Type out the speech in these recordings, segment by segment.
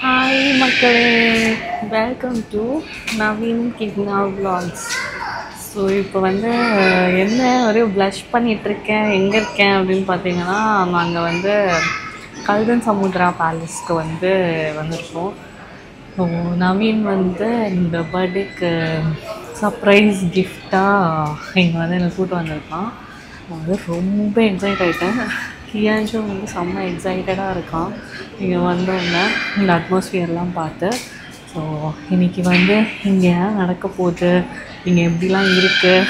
Hi மக்களே, welcome to Naveen கிட்னா vlogs. So இப்போ வந்து என்ன ஒரு ப்ளஷ் பண்ணிகிட்ருக்கேன், எங்கே இருக்கேன் அப்படின்னு பார்த்தீங்கன்னா, நாங்கள் வந்து கல்தன் சமுத்ரா பேலஸ்க்கு வந்திருக்கோம். ஸோ நவீன் வந்து இந்த பர்த்டேக்கு சர்ப்ரைஸ் கிஃப்டாக இங்கே வந்து என்னை கூப்பிட்டு வந்திருக்கான். நான் வந்து ரொம்ப எக்ஸைட் ஆகிட்டேன். கியான்ஷும் வந்து செம்ம எக்ஸைட்டடாக இருக்கான் இங்கே வந்தோடனே இந்த அட்மாஸ்ஃபியர்லாம் பார்த்து. ஸோ இன்றைக்கி வந்து இங்கே என்ன நடக்க போகுது, இங்கே எப்படிலாம் இருக்குது,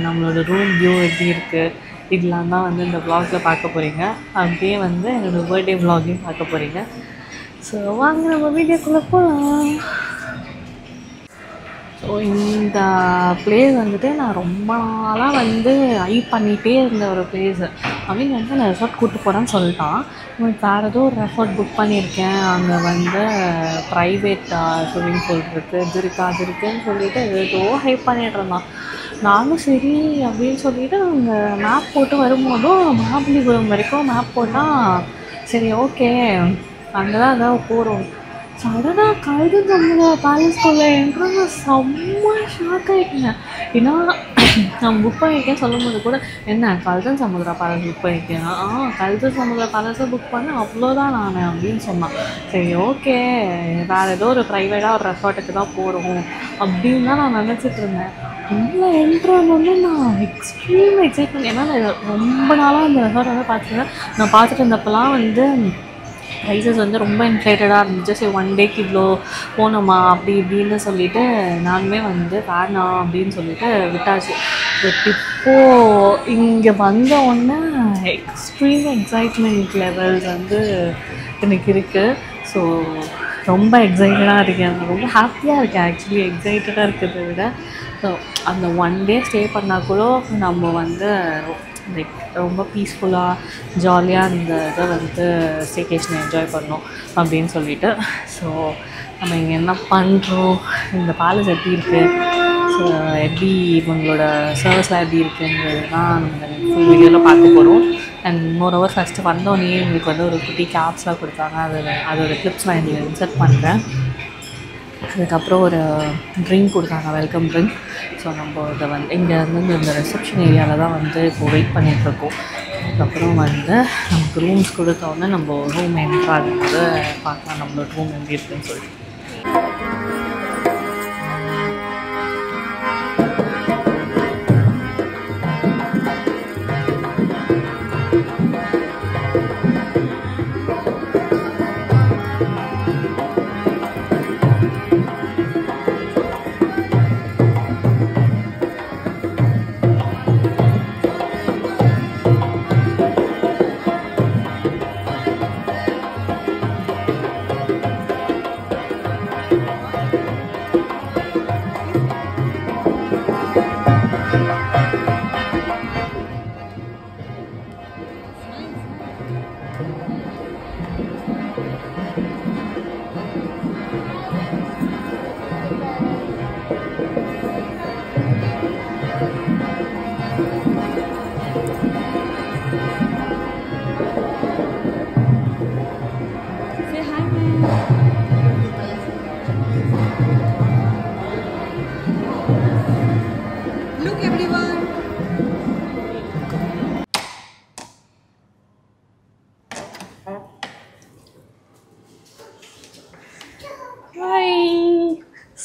நம்மளோட ரூம் வியூ எப்படி இருக்குது, இதெல்லாம் தான் வந்து இந்த வ்ளாகில் பார்க்க போகிறீங்க. அப்படியே வந்து என்னோடய பர்த்டே வ்ளாகையும் பார்க்க போகிறீங்க. ஸோ வாங்க நம்ம வீடியோக்குள்ளே போகலாம். ஸோ இந்த பிளேஸ் வந்துட்டு நான் ரொம்ப நாளாக வந்து பண்ணிகிட்டே இருந்த ஒரு பிளேஸு. அவங்க வந்து நான் ரெசார்ட் கூப்பிட்டு போகிறேன்னு சொல்லிட்டான். வேறு ஏதோ ஒரு ரெசார்ட் புக் பண்ணியிருக்கேன், அங்கே வந்து ப்ரைவேட் ஸ்விம்மிங் பூல் இருக்குது, இது இருக்குது அது இருக்குதுன்னு சொல்லிவிட்டு ஏதோ ஹைப் பண்ணிகிட்டு இருந்தான். நானும் சரி அப்படின்னு சொல்லிவிட்டு அங்கே மேப் போட்டு வரும்போதும் மகாபலிபுரம் வரைக்கும் மேப் போட்டால் சரி ஓகே அங்கே தான் ஏதாவது போகிறோம். சடனாக கல்தன் சமுத்ரா பேலஸ்குள்ளே என்ட்ராங்க. செம்ம ஷாக் ஆகிட்டேன். ஏன்னா நான் புக் பண்ணியிருக்கேன் சொல்லும் போது கூட, என்ன கல்தன் சமுத்ரா பேலஸ் புக் பண்ணியிருக்கேன், கல்தன் சமுத்ரா பேலஸை புக் பண்ணேன் அவ்வளோதான் நான் அப்படின்னு சொன்னான். சரி ஓகே வேறு ஏதோ ஒரு ப்ரைவேட்டாக ஒரு ரெசார்ட்டுக்கு தான் போகிறோம் அப்படின்னு தான் நான் நினச்சிட்டு இருந்தேன். உள்ளே என்ட்ரானோடனே நான் எக்ஸ்ட்ரீம் எக்ஸைட்மெண்ட். ஏன்னா நான் ரொம்ப நாளாக அந்த ரெசார்ட் வந்து பார்த்துருந்தேன். நான் பார்த்துட்டு இருந்தப்பெல்லாம் வந்து ப்ரைஸஸ் வந்து ரொம்ப எக்ஸைட்டடாக இருந்துச்சு. சரி ஒன் டேக்கு இவ்வளோ போனோமா அப்படி இப்படின்னு சொல்லிவிட்டு நானுமே வந்து வேணாம் அப்படின்னு சொல்லிட்டு விட்டாச்சு. பட் இப்போது இங்கே வந்த உடனே எக்ஸ்ட்ரீம் எக்ஸைட்மெண்ட் லெவல்ஸ் வந்து எனக்கு இருக்குது. ஸோ ரொம்ப எக்ஸைட்டடாக இருக்கேன், ரொம்ப ஹாப்பியாக இருக்கேன். ஆக்சுவலி எக்ஸைட்டடாக இருக்கிறத விட ஸோ அந்த ஒன் டே ஸ்டே பண்ணால் கூட நம்ம வந்து லைக் ரொம்ப பீஸ்ஃபுல்லாக ஜாலியாக அந்த இதை வந்து ஸ்டேகேஷனை என்ஜாய் பண்ணோம் அப்படின்னு சொல்லிட்டு. ஸோ நம்ம இங்கே என்ன பண்ணுறோம், இந்த பேலஸ் எப்படி இருக்குது, ஸோ எப்படி இவங்களோட சர்வீஸ்லாம் எப்படி இருக்குங்கிறது தான் நம்ம ஃபுல் வீடியோவில் பார்க்க போகிறோம். அண்ட் மோரோவர் ஃபஸ்ட்டு வந்தோடனே எங்களுக்கு வந்து ஒரு குட்டி கேப்ஸ்லாம் கொடுத்தாங்க. அதோட கிளிப்ஸ் நான் இதில் இன்சர்ட் பண்ணுறேன். அதுக்கப்புறம் ஒரு ட்ரிங்க் கொடுத்தாங்க, வெல்கம் ட்ரிங்க். ஸோ நம்ம இதை வந்து இங்கே வந்து இந்த ரிசப்ஷன் ஏரியாவில் தான் வந்து இப்போ வெயிட் பண்ணிகிட்ருக்கோம். அதுக்கப்புறம் வந்து நமக்கு ரூம்ஸ் கொடுத்தோன்னே நம்ம ரூம் என்ட்ராகும்போது பார்க்கலாம் நம்மளோட ரூம் எப்படி இருக்குன்னு சொல்லிட்டு.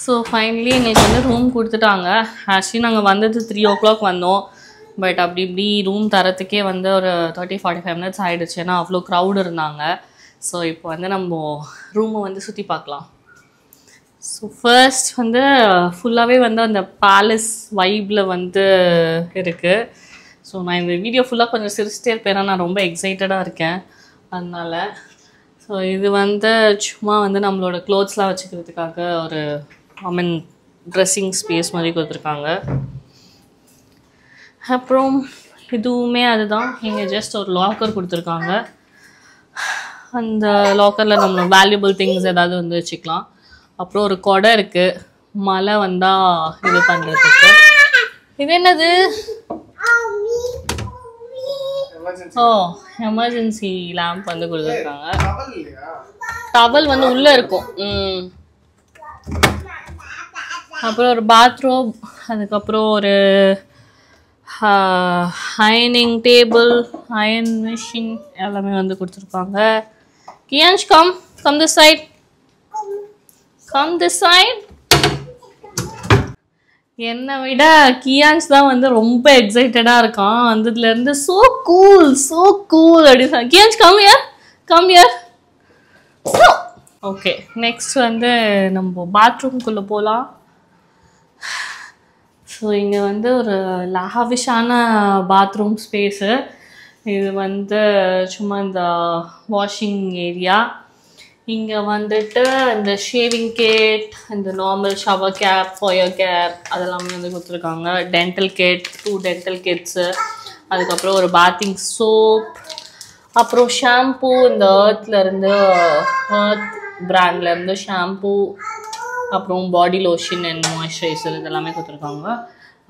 ஸோ ஃபைனலி எங்களுக்கு வந்து ரூம் கொடுத்துட்டாங்க. ஆக்சுவலி நாங்கள் வந்தது 3 o'clock வந்தோம். பட் அப்படி இப்படி ரூம் தரத்துக்கே வந்து ஒரு 30-45 minutes ஆகிடுச்சு, ஏன்னா அவ்வளோ க்ரௌட் இருந்தாங்க. ஸோ இப்போ வந்து நம்ம ரூமை வந்து சுற்றி பார்க்கலாம். ஸோ ஃபர்ஸ்ட் வந்து ஃபுல்லாகவே வந்து அந்த பேலஸ் வைப்பில் வந்து இருக்குது. ஸோ நான் இந்த வீடியோ ஃபுல்லாக கொஞ்சம் சிரிச்சிட்டே இருப்பேன், ஏன்னா நான் ரொம்ப எக்ஸைட்டடாக இருக்கேன் அதனால். ஸோ இது வந்து சும்மா வந்து நம்மளோட க்ளோத்ஸ்லாம் வச்சுக்கிறதுக்காக ஒரு ட்ரெஸ்ஸிங் ஸ்பேஸ் மாதிரி கொடுத்துருக்காங்க. அப்புறம் இதுவுமே அதுதான், இங்கே ஜஸ்ட் ஒரு லாக்கர் கொடுத்துருக்காங்க. அந்த லாக்கரில் நம்ம வேல்யூபிள் திங்ஸ் ஏதாவது வந்து வச்சுக்கலாம். அப்புறம் ஒரு கொடை இருக்குது, மழை வந்தால் இது பண்ணுறதுக்கு. இது என்னது? ஓ எமர்ஜென்சி லேம்ப் வந்து கொடுத்துருக்காங்க. டவல் வந்து உள்ளே இருக்கும். அப்புறம் ஒரு பாத்ரூம், அதுக்கப்புறம் ஒரு அயனிங் டேபிள், அயன் மிஷின் எல்லாமே வந்து கொடுத்துருப்பாங்க. Kiansh come this side, come this side. என்னை விட கியான்ஷ் தான் வந்து ரொம்ப எக்ஸைட்டடாக இருக்கான். வந்ததுலேருந்து ஸோ கூல் அப்படின்னு சொன்னான். Kiaansh come here. Okay, next வந்து நம்ம பாத்ரூம்குள்ளே போகலாம். ஸோ இங்கே வந்து ஒரு லாவிஷான பாத்ரூம் ஸ்பேஸு. இது வந்து சும்மா இந்த வாஷிங் ஏரியா. இங்கே வந்துட்டு இந்த ஷேவிங் கேட், இந்த நார்மல் ஷவர் கேப், ஃபயர் கேப் அதெல்லாமே வந்து கொடுத்துருக்காங்க. டென்டல் கிட், 2 டென்டல் கிட்ஸு, அதுக்கப்புறம் ஒரு பாத்திங் சோப், அப்புறம் ஷாம்பூ, இந்த ஏர்த் பிராண்ட்லேருந்து ஷாம்பூ, அப்புறம் பாடி லோஷன் அண்ட் மாய்ஸ்சரைசர் இதெல்லாமே கொடுத்துருக்காங்க.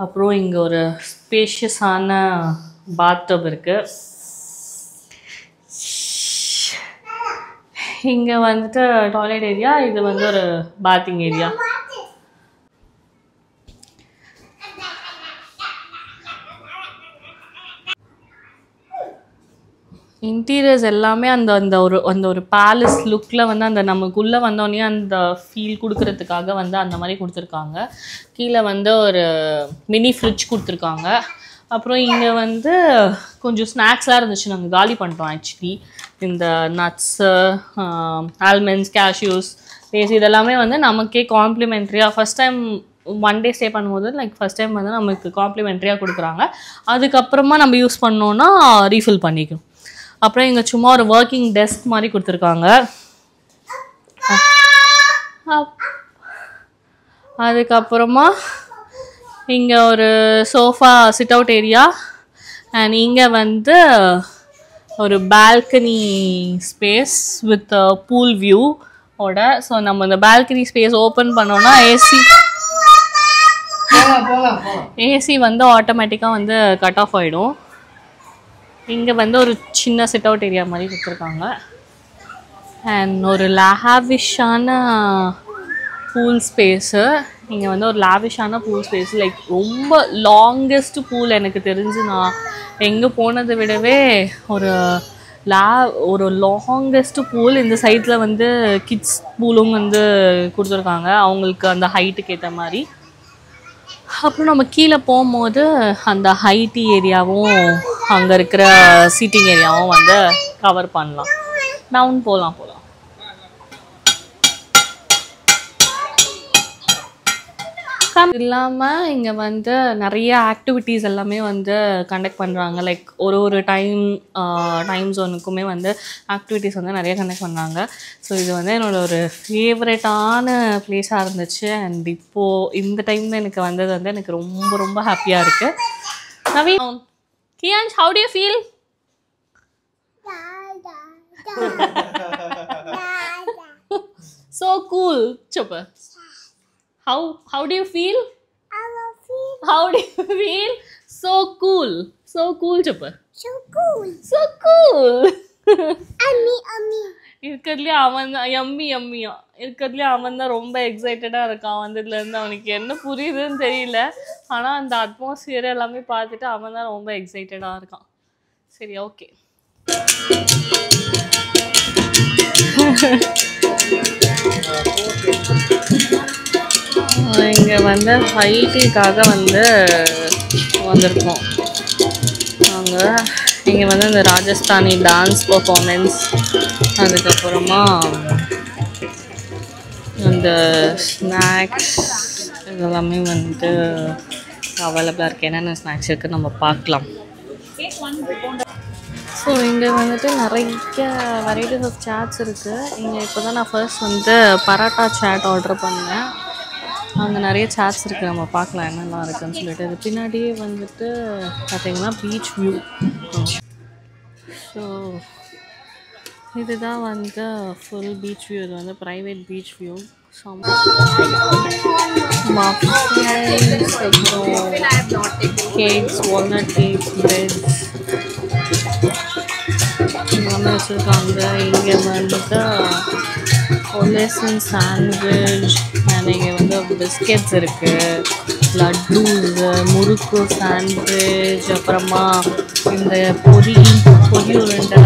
அப்புறம் இங்கே ஒரு ஸ்பேஷியஸான பாத்டப் இருக்குது. இங்கே வந்துட்டு டாய்லெட் ஏரியா, இது வந்து ஒரு பாத்திங் ஏரியா. இன்டீரியர்ஸ் எல்லாமே அந்த ஒரு பேலஸ் லுக்கில் வந்து அந்த நமக்குள்ளே வந்தோடனே அந்த ஃபீல் கொடுக்கறதுக்காக வந்து அந்த மாதிரி கொடுத்துருக்காங்க. கீழே வந்து ஒரு மினி ஃப்ரிட்ஜ் கொடுத்துருக்காங்க. அப்புறம் இங்கே வந்து கொஞ்சம் ஸ்நாக்ஸ்லாம் இருந்துச்சு, நாங்கள் காலி பண்ணிட்டோம் ஆக்சுவலி. இந்த நட்ஸு, ஆல்மண்ட்ஸ், கேஷ்யூஸ், டேஸ் இதெல்லாமே வந்து நமக்கே காம்ப்ளிமெண்ட்ரியாக ஃபஸ்ட் டைம் 1 டே ஸ்டே பண்ணும்போது ஃபஸ்ட் டைம் வந்து நமக்கு காம்ப்ளிமெண்ட்ரியாக கொடுக்குறாங்க. அதுக்கப்புறமா நம்ம யூஸ் பண்ணோன்னா ரீஃபில் பண்ணிக்கணும். அப்புறம் இங்கே சும்மா ஒரு ஒர்க்கிங் டெஸ்க் மாதிரி கொடுத்துருக்காங்க. அதுக்கப்புறமா இங்கே ஒரு sofa sit out area. And இங்கே வந்து ஒரு balcony space with pool view ஓட. ஸோ நம்ம இந்த பால்கனி ஸ்பேஸ் ஓப்பன் பண்ணோன்னா ஏசி வந்து ஆட்டோமேட்டிக்காக வந்து கட் ஆஃப் ஆகிடும். இங்கே வந்து ஒரு சின்ன சிட் அவுட் ஏரியா மாதிரி கொடுத்துருக்காங்க. அண்ட் ஒரு லாவிஷான பூல் ஸ்பேஸு. இங்கே வந்து ஒரு லாவிஷான பூல் ஸ்பேஸ், லைக் ரொம்ப லாங்கஸ்ட் பூல் எனக்கு தெரிஞ்சு நான் எங்கே போனதை விடவே ஒரு லாங்கஸ்ட் பூல். இந்த சைட்டில் வந்து கிட்ஸ் பூலும் வந்து கொடுத்துருக்காங்க அவங்களுக்கு அந்த ஹைட்டுக்கு ஏற்ற மாதிரி. அப்புறம் நம்ம கீழே போகும்போது அந்த ஹைட்டி ஏரியாவும் அங்கே இருக்கிற சீட்டிங் ஏரியாவும் வந்து கவர் பண்ணலாம். டவுன் போகலாம். இல்லாமல் இங்கே வந்து நிறைய ஆக்டிவிட்டீஸ் எல்லாமே வந்து கண்டக்ட் பண்ணுறாங்க. லைக் ஒரு டைம் ஜோனுக்குமே வந்து ஆக்டிவிட்டீஸ் வந்து நிறைய கண்டக்ட் பண்ணுறாங்க. ஸோ இது வந்து என்னோடய ஒரு ஃபேவரட்டான பிளேஸாக இருந்துச்சு. அண்ட் இப்போது இந்த டைமில் எனக்கு வந்தது வந்து எனக்கு ரொம்ப ரொம்ப ஹாப்பியாக இருக்குது. Naveen, Kiaansh, how do you feel? So cool. Chuppa. How do you feel? How do you feel? So cool. Chuppa. So cool. Ammi. இருக்கிறதுலே அவன் தான் எம்மியா இருக்கிறதுலே அவன் தான் ரொம்ப எக்ஸைட்டடாக இருக்கான். வந்ததுலேருந்து அவனுக்கு என்ன புரியுதுன்னு தெரியல, ஆனால் அந்த அட்மாஸ்பியர் எல்லாமே பார்த்துட்டு அவன் தான் ரொம்ப எக்ஸைட்டடாக இருக்கான். சரி, ஓகே. இங்கே வந்து ஹைட்டிக்காக வந்து வந்திருக்கோம் நாங்கள். இங்கே வந்து இந்த ராஜஸ்தானி டான்ஸ் பர்ஃபார்மன்ஸ், அதுக்கப்புறமா அந்த ஸ்நாக்ஸ் இதெல்லாமே வந்து அவைலபிளாக இருக்குது. என்னென்ன ஸ்நாக்ஸ் இருக்குது நம்ம பார்க்கலாம். ஸோ இங்கே வந்துட்டு நிறைய வெரைட்டிஸ் ஆஃப் சாட்ஸ் இருக்குது. இங்கே இப்போ தான் நான் ஃபர்ஸ்ட் வந்து பராட்டா சாட் ஆர்டர் பண்ணேன். அங்கே நிறைய சாட்ஸ் இருக்குது, நம்ம பார்க்கலாம் என்னெல்லாம் இருக்குதுன்னு சொல்லிட்டு. இது பின்னாடியே வந்துட்டு பார்த்திங்கன்னா பீச் வியூ. ஸோ இதுதான் வந்து ஃபுல் பீச் வியூ. இது வந்து private beach view. Cakes, walnut cakes, breads, எல்லாமே வச்சுருக்காங்க. இங்கே வந்துட்டு ஒலேசன் சாண்ட்விச் அண்ட் இங்கே வந்து பிஸ்கெட்ஸ் இருக்குது, லட்டூஸு, முறுக்கு சாண்ட்விச், அப்புறமா இந்த பொரி உருண்டை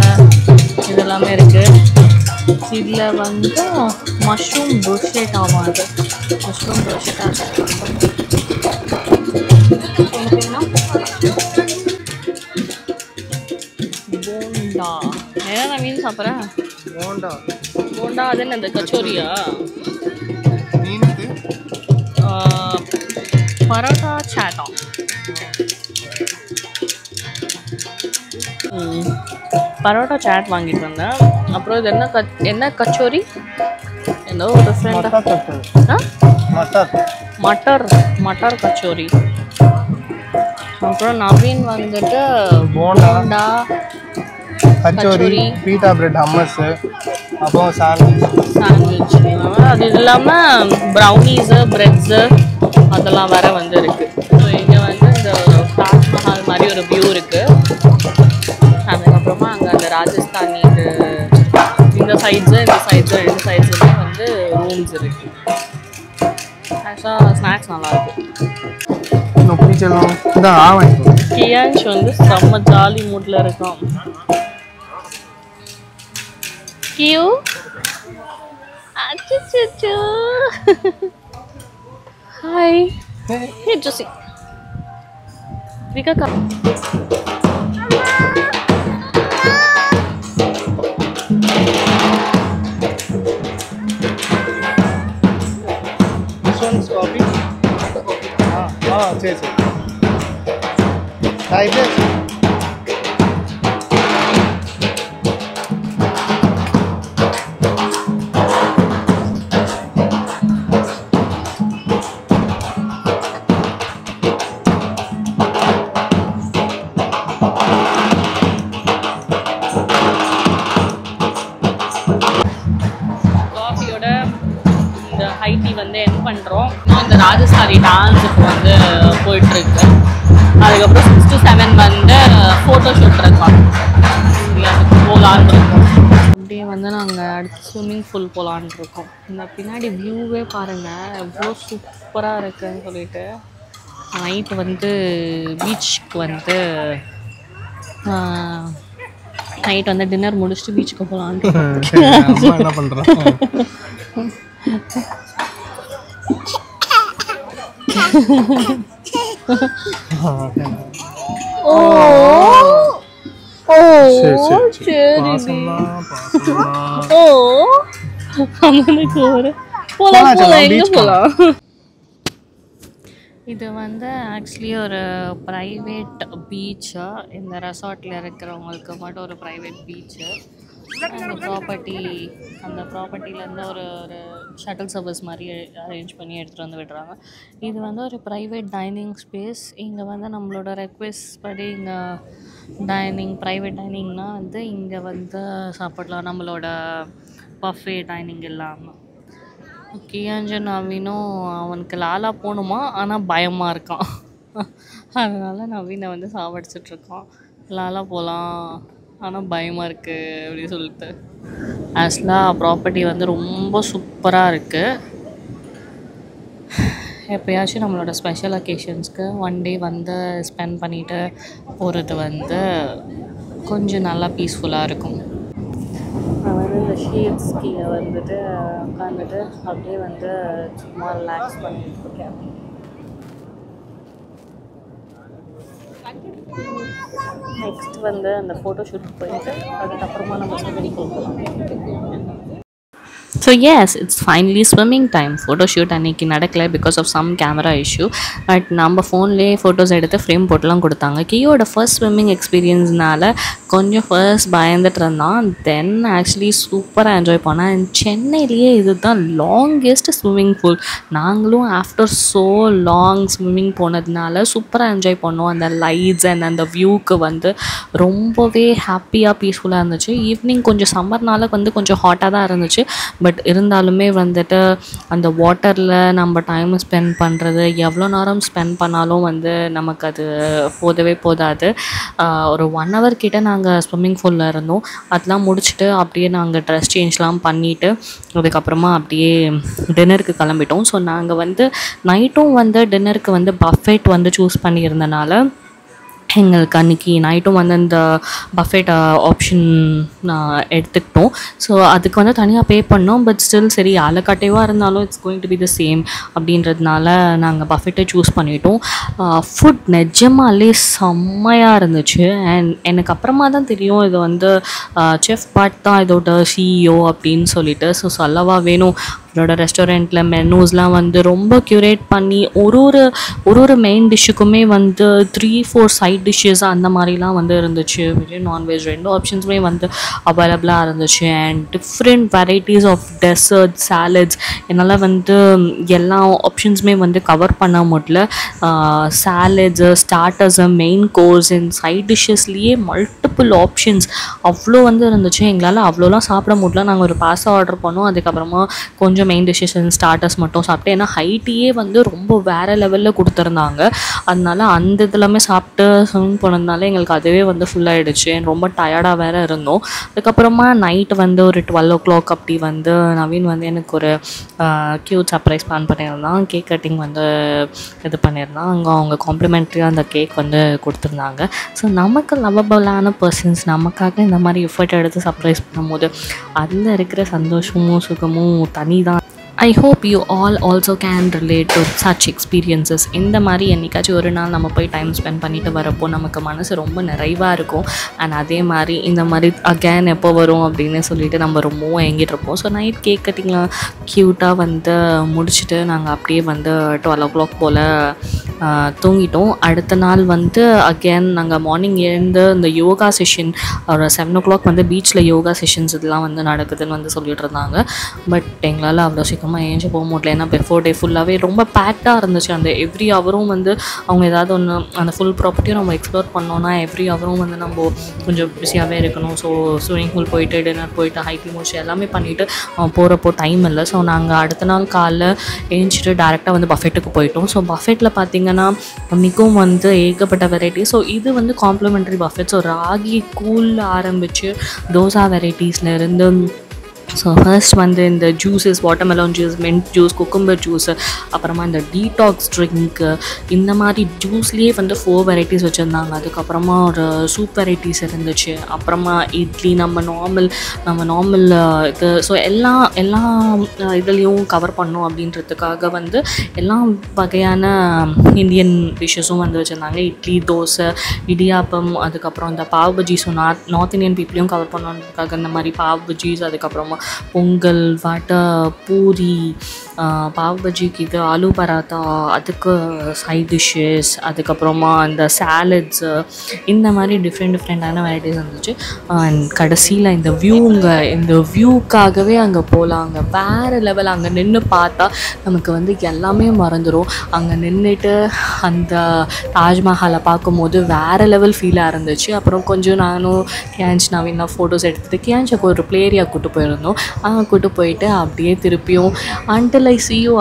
இதெல்லாமே இருக்குது. இதில் வந்து மஷ்ரூம் ப்ரொஷேட் ஆகாது, மஷ்ரூம் ப்ரொஷேட் போண்டா. என்ன மீன் சாப்பிட்றேன்? போண்டா அது என்ன, இந்த கச்சோரியா? பரோட்டா சாட்டா. பரோட்டா சாட் வாங்கிட்டு வந்தேன். அப்புறம் இது என்ன கச்சோரி? ஏதோ ஒரு டிஃப்ரெண்டாக மட்டர் கச்சோரி. அப்புறம் நவீன் வந்துட்டு bonda kachori, beta bread, hummus, அப்புறம் சாண்ட்விச். அது இல்லாமல் ப்ரௌனீஸு, ப்ரெட்ஸு அதெல்லாம் வேற வந்து இருக்குது. ஸோ இங்கே வந்து இந்த தாஜ்மஹால் மாதிரி ஒரு வியூ இருக்குது. அதுக்கப்புறமா அங்கே அந்த ராஜஸ்தானி இந்த சைட்ஸு ரெண்டு சைட்ஸுமே வந்து ரூம்ஸ் இருக்குது. ஆக்சுவலாக ஸ்நாக்ஸ் நல்லாயிருக்கு. கியான்ஷ் வந்து செம்ம ஜாலி மூட்டில் இருக்கும். கியூ அச்சோ hi. Hey Josie. Vika come. This one's coffee. சரி. Try this. ஹைட்டி வந்து என் பண்ணுறோம். இந்த ராஜஸ்தானி டான்ஸுக்கு வந்து போயிட்டுருக்கு. அதுக்கப்புறம் 6 to 7 வந்து ஃபோட்டோ ஷூட் இருக்கோம். அதுக்கு போகலான் இருக்கோம். அப்படியே வந்து நாங்கள் அடுத்து ஸ்விம்மிங் பூல் போகலான் இருக்கோம். இந்த பின்னாடி வியூவே பாருங்கள் எவ்வளோ சூப்பராக இருக்குதுன்னு சொல்லிட்டு. நைட்டு வந்து பீச்சுக்கு வந்து நைட் வந்து டின்னர் முடிச்சுட்டு பீச்சுக்கு போகலான். என்ன பண்ணுறோம்? இது வந்து ஆக்சுவலி ஒரு ப்ரைவேட் பீச்சு. இந்த ரெசார்ட்டில் இருக்கிறவங்களுக்கு மட்டும் ஒரு ப்ரைவேட் பீச்சு. அந்த ப்ராப்பர்ட்டிலேருந்து ஒரு ஷட்டில் சர்வீஸ் மாதிரி அரேஞ்ச் பண்ணி எடுத்துகிட்டு வந்து விடுறாங்க. இது வந்து ஒரு ப்ரைவேட் டைனிங் ஸ்பேஸ். இங்கே வந்து நம்மளோட ரெக்வெஸ்ட் படி இங்கே ப்ரைவேட் டைனிங்னால் வந்து இங்கே வந்து சாப்பிடலாம், நம்மளோட பஃபே டைனிங் இல்லாமல். கியான்ஜன் நவீனும் அவனுக்கு லாலா போகணுமா, ஆனால் பயமாக இருக்கான். அதனால் நவீனை வந்து சாவடிச்சிட்ருக்கான். லாலா போகலாம் ஆனால் பயமாக இருக்குது அப்படின்னு சொல்லிட்டு. ஆக்சுவலாக ப்ராப்பர்ட்டி வந்து ரொம்ப சூப்பராக இருக்குது. எப்போயாச்சும் நம்மளோட ஸ்பெஷல் அக்கேஷன்ஸ்க்கு ஒன் டே வந்து ஸ்பெண்ட் பண்ணிவிட்டு போகிறது வந்து கொஞ்சம் நல்லா பீஸ்ஃபுல்லாக இருக்கும். நான் வந்து இந்த ஷேட்ஸ் கீழே வந்துட்டு உட்காந்துட்டு அப்படியே வந்து சும்மா ரிலாக்ஸ் பண்ணிட்டு இருக்கேன். நெக்ஸ்ட் வந்து அந்த ஃபோட்டோ ஷூட் போயிட்டு அதுக்கப்புறமா நம்ம ஸ்விம்மிங் போகலாம். So yes, it's finally swimming time. Photo shoot அன்றைக்கி நடக்கலை because of some camera issue. But நம்ம ஃபோன்லேயே ஃபோட்டோஸ் எடுத்து ஃப்ரேம் போட்டுலாம் கொடுத்தாங்க. கியோட ஃபர்ஸ்ட் ஸ்விம்மிங் எக்ஸ்பீரியன்ஸ்னால கொஞ்சம் ஃபர்ஸ்ட் பயந்துட்டு இருந்தான். தென் ஆக்சுவலி சூப்பராக என்ஜாய் பண்ணேன். சென்னையிலேயே இது தான் லாங்கெஸ்ட் ஸ்விம்மிங் பூல். நாங்களும் ஆஃப்டர் ஸோ லாங் ஸ்விம்மிங் போனதுனால சூப்பராக என்ஜாய் பண்ணோம். அந்த லைட்ஸ் அண்ட் அந்த வியூக்கு வந்து ரொம்பவே ஹாப்பியாக பீஸ்ஃபுல்லாக இருந்துச்சு. ஈவினிங் கொஞ்சம் சம்மர்னால வந்து கொஞ்சம் ஹாட்டாக தான் இருந்துச்சு. பட் பட் இருந்தாலுமே வந்துட்டு அந்த வாட்டரில் நம்ம டைம் ஸ்பெண்ட் பண்ணுறது எவ்வளோ நேரம் ஸ்பெண்ட் பண்ணாலும் வந்து நமக்கு அது போதவே போதாது. ஒரு 1 hour கிட்ட நாங்கள் ஸ்விம்மிங் பூலில் இருந்தோம். அதெல்லாம் முடிச்சுட்டு அப்படியே நாங்கள் ட்ரெஸ் சேஞ்ச்லாம் பண்ணிவிட்டு அதுக்கப்புறமா அப்படியே டின்னருக்கு கிளம்பிட்டோம். ஸோ நாங்கள் வந்து நைட்டும் வந்து டின்னருக்கு வந்து பஃபெட் வந்து சூஸ் பண்ணியிருந்தனால எங்களுக்கு அன்றைக்கி நைட்டும் வந்து அந்த பஃபெட் ஆப்ஷன் எடுத்துக்கிட்டோம். ஸோ அதுக்கு வந்து தனியாக பே பண்ணோம். பட் ஸ்டில் சரி அலக்கட்டைவாக இருந்தாலும் it's going to be the same அப்படின்றதுனால நாங்கள் பஃபெட்டை சூஸ் பண்ணிட்டோம். ஃபுட் நிஜமாலே செம்மையாக இருந்துச்சு. அண்ட் எனக்கு அப்புறமா தான் தெரியும் இது வந்து செஃப் பட் தான் இதோட CEO அப்படின்னு சொல்லிட்டு. ஸோ சொல்லவா வேணும், அவரோட ரெஸ்டாரண்ட்டில் மெனூஸ்லாம் வந்து ரொம்ப க்யூரேட் பண்ணி ஒரு மெயின் டிஷ்ஷுக்குமே வந்து 3-4 சைட் டிஷ்ஷஸ் அந்த மாதிரிலாம் வந்து இருந்துச்சு. வெஜ் நான்வெஜ் 2 ஆப்ஷன்ஸுமே வந்து அவைலபிளாக இருந்துச்சு. And different varieties of dessert salads என்னால் வந்து எல்லா ஆப்ஷன்ஸுமே வந்து கவர் பண்ண முடியல. Salads starters main course and side டிஷ்ஷஸ்லேயே மல்டிபிள் ஆப்ஷன்ஸ் அவ்வளோ வந்து இருந்துச்சு. எங்களால் அவ்வளோலாம் சாப்பிட முடியல. நாங்கள் ஒரு பாஸ்தா ஆர்டர் பண்ணோம். அதுக்கப்புறமா கொஞ்சம் மெயின் டிஷ்ஷஸ் அண்ட் ஸ்டார்டர்ஸ் மட்டும் சாப்பிட்டேன். ஏன்னா ஹைட்டியே வந்து ரொம்ப வேறு லெவலில் கொடுத்துருந்தாங்க. அதனால அந்த இதெல்லாமே சாப்பிட்டு ஸ்விமிங் போனதுனால எங்களுக்கு அதுவே வந்து ஃபுல்லாகிடுச்சு. ரொம்ப டயர்டாக வேறு இருந்தோம். அதுக்கப்புறமா நைட்டு வந்து ஒரு 12 o'clock அப்படி வந்து நவீன் வந்து எனக்கு ஒரு க்யூட் சர்ப்ரைஸ் பிளான் பண்ணியிருந்தான். கேக் கட்டிங் வந்து இது பண்ணியிருந்தான். அவங்க காம்ப்ளிமெண்ட்ரியாக அந்த கேக் வந்து கொடுத்துருந்தாங்க. ஸோ நமக்கு லவபிளான பர்சன்ஸ் நமக்காக இந்த மாதிரி எஃபர்ட் எடுத்து சர்ப்ரைஸ் பண்ணும்போது அதில் இருக்கிற சந்தோஷமும் சுகமும் தனி தான். I hope you all also can relate to such experiences. இந்த மாதிரி என்றைக்காச்சும் ஒரு நாள் நம்ம போய் டைம் ஸ்பெண்ட் பண்ணிட்டு வரப்போ நமக்கு மனசு ரொம்ப நிறைவாக இருக்கும். அண்ட் அதே மாதிரி இந்த மாதிரி அகேன் எப்போ வரும் அப்படின்னு சொல்லிட்டு நம்ம ரொம்பவும் ஏங்கிட்டு இருப்போம். ஸோ நைட் கேக் கட்டிங்லாம் க்யூட்டாக வந்து முடிச்சுட்டு நாங்கள் அப்படியே வந்து 12 o'clock போல் தூங்கிட்டோம். அடுத்த நாள் வந்து அகேன் நாங்கள் மார்னிங் எழுந்து இந்த யோகா செஷன் ஒரு 7 o'clock வந்து பீச்சில் யோகா செஷன்ஸ் இதெல்லாம் வந்து நடக்குதுன்னு வந்து சொல்லிட்டு இருந்தாங்க. பட் எங்களால் அவ்வளோ சீக்கிரமாக ஏஞ்சி போக முடியல. ஏன்னா பிஃபோர் டே ஃபுல்லாகவே ரொம்ப பேக்டாக இருந்துச்சு. அந்த எவ்ரி ஹவரும் வந்து அவங்க ஏதாவது ஒன்று அந்த ஃபுல் ப்ராப்பர்ட்டியும் நம்ம எக்ஸ்ப்ளோர் பண்ணோன்னா எவ்ரி ஹவரும் வந்து நம்ம கொஞ்சம் பிஸியாகவே இருக்கணும். ஸோ ஸ்விமிங் பூல் போயிட்டு டின்னர் போயிட்டு ஹைக்கிங் முடிச்சு எல்லாமே பண்ணிவிட்டு போகிறப்போ டைம் இல்லை. ஸோ நாங்கள் அடுத்த நாள் காலைல ஏஞ்சிட்டு டேரெக்டாக வந்து பஃபெட்டுக்கு போயிட்டோம். ஸோ பஃபெட்டில் பார்த்திங்கன்னா மிகவும் வந்து ஏகப்பட்ட வெரைட்டி. ஸோ இது வந்து காம்ப்ளிமெண்ட்ரி பஃபெட். ஸோ ராகி கூழில் ஆரம்பித்து தோசா வெரைட்டிஸில் இருந்து ஸோ ஃபர்ஸ்ட் வந்து இந்த juices watermelon juice mint juice cucumber juice அப்புறமா இந்த டீடாக்ஸ் ட்ரிங்க்கு இந்த மாதிரி ஜூஸ்லேயே வந்து 4 வெரைட்டிஸ் வச்சுருந்தாங்க. அதுக்கப்புறமா ஒரு சூப் வெரைட்டிஸ் இருந்துச்சு. அப்புறமா இட்லி நம்ம நார்மல் இது ஸோ எல்லா இதுலேயும் கவர் பண்ணோம் அப்படின்றதுக்காக வந்து எல்லா வகையான இந்தியன் டிஷ்ஷஸும் வந்து வச்சுருந்தாங்க. இட்லி தோசை இடியாப்பம் அதுக்கப்புறம் இந்த pav bhaji. So north Indian பீப்புளையும் கவர் பண்ணணுன்றதுக்காக இந்த மாதிரி பாவ் பஜ்ஜிஸ் அதுக்கப்புறமா பொங்கல் வடை பூரி பாவ் பஜ்ஜிக்கு இது ஆலு பராத்தா அதுக்கு சைட் டிஷ்ஷஸ் அதுக்கப்புறமா அந்த சாலட்ஸு இந்த மாதிரி டிஃப்ரெண்ட்டான வெரைட்டிஸ் இருந்துச்சு. அண்ட் கடைசியில் இந்த வியூக்காகவே அங்கே போகலாம். அங்கே வேறு லெவல். அங்கே நின்று பார்த்தா நமக்கு வந்து எல்லாமே மறந்துடும். அங்கே நின்றுட்டு அந்த தாஜ்மஹாலை பார்க்கும்போது வேறு லெவல் ஃபீலாக இருந்துச்சு. அப்புறம் கொஞ்சம் நானும் கியான்ச் நவீன்லாம் ஃபோட்டோஸ் எடுத்துகிட்டு கியான்ச்சுக்கு ஒரு ப்ளே ஏரியா கூட்டு போயிருந்தோம். கூட்டு போயிட்டு அப்படியே திருப்பியும் until I see you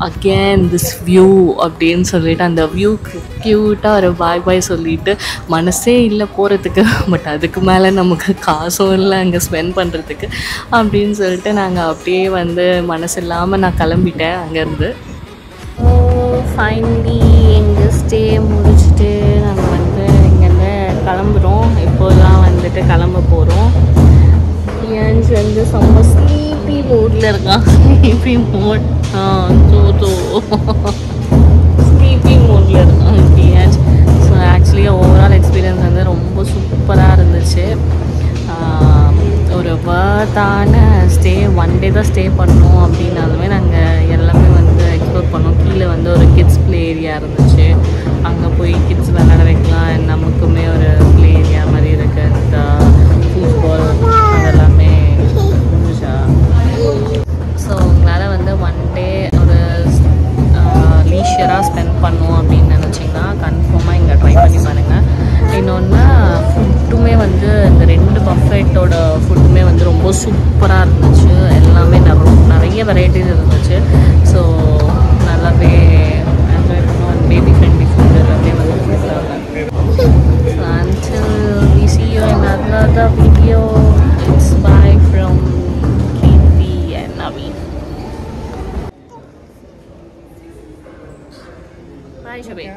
again this view அப்படின்னு சொல்லிட்டு அந்த வியூக்கு க்யூட்டாக ஒரு பாய் சொல்லிட்டு மனசே இல்லை போகிறதுக்கு. பட் அதுக்கு மேலே நமக்கு காசும் இல்லை அங்கே ஸ்பெண்ட் பண்ணுறதுக்கு அப்படின்னு சொல்லிட்டு நாங்கள் அப்படியே வந்து மனசு இல்லாமல் நான் கிளம்பிட்டேன் அங்கேருந்து. ஃபைனலி எங்கள் ஸ்டே முடிச்சுட்டு நாங்கள் வந்து இங்கேருந்து கிளம்புறோம். இப்போதான் வந்துட்டு கிளம்ப போகிறோம். ஏன்ஸ் வந்து செம்ம ஸ்லீப்பி மோடில் இருக்கான். ஸ்லீப்பி மோட் ஸ்லீப்பி மோடில் இருக்கான் ஏன்ஸ். ஸோ ஆக்சுவலி ஓவரால் எக்ஸ்பீரியன்ஸ் வந்து ரொம்ப சூப்பராக இருந்துச்சு. ஒரு வர்த்தான ஸ்டே 1 day தான் ஸ்டே பண்ணோம். அப்படின்னாலுமே நாங்கள் எல்லாமே வந்து எக்ஸ்ப்ளோர் பண்ணோம். கீழே வந்து ஒரு கிட்ஸ் ப்ளே ஏரியா இருந்துச்சு. அங்கே போய் கிட்ஸ் விளையாட வைக்கலாம். நமக்குமே ஒரு ப்ளே ஏரியா மாதிரி இருக்குது. இந்த ஃபுட்பால் அதெல்லாமே இருந்துச்சா. ஸோ உங்களால் வந்து 1 day ஒரு லீஷராக ஸ்பெண்ட் பண்ணோம் அப்படின்னு நினச்சிங்கன்னா கன்ஃபார்மாக இங்கே ட்ரை பண்ணி பாருங்கள். இன்னொன்று ஃபுட்டுமே வந்து இந்த 2 பஃபெட்டோட ஃபுட்டுமே வந்து ரொம்ப சூப்பராக இருந்துச்சு. எல்லாமே நிறைய வெரைட்டிஸ் இருந்துச்சு. ஸோ நல்லாவே என்ஜாய் பண்ணோம். பேபி ஃப்ரெண்ட்லி ஃபுட் எல்லாமே வந்து கொடுத்தாங்க. Until we see you in another video, it's bye from Kirti and Naveen. Bye, Shabir.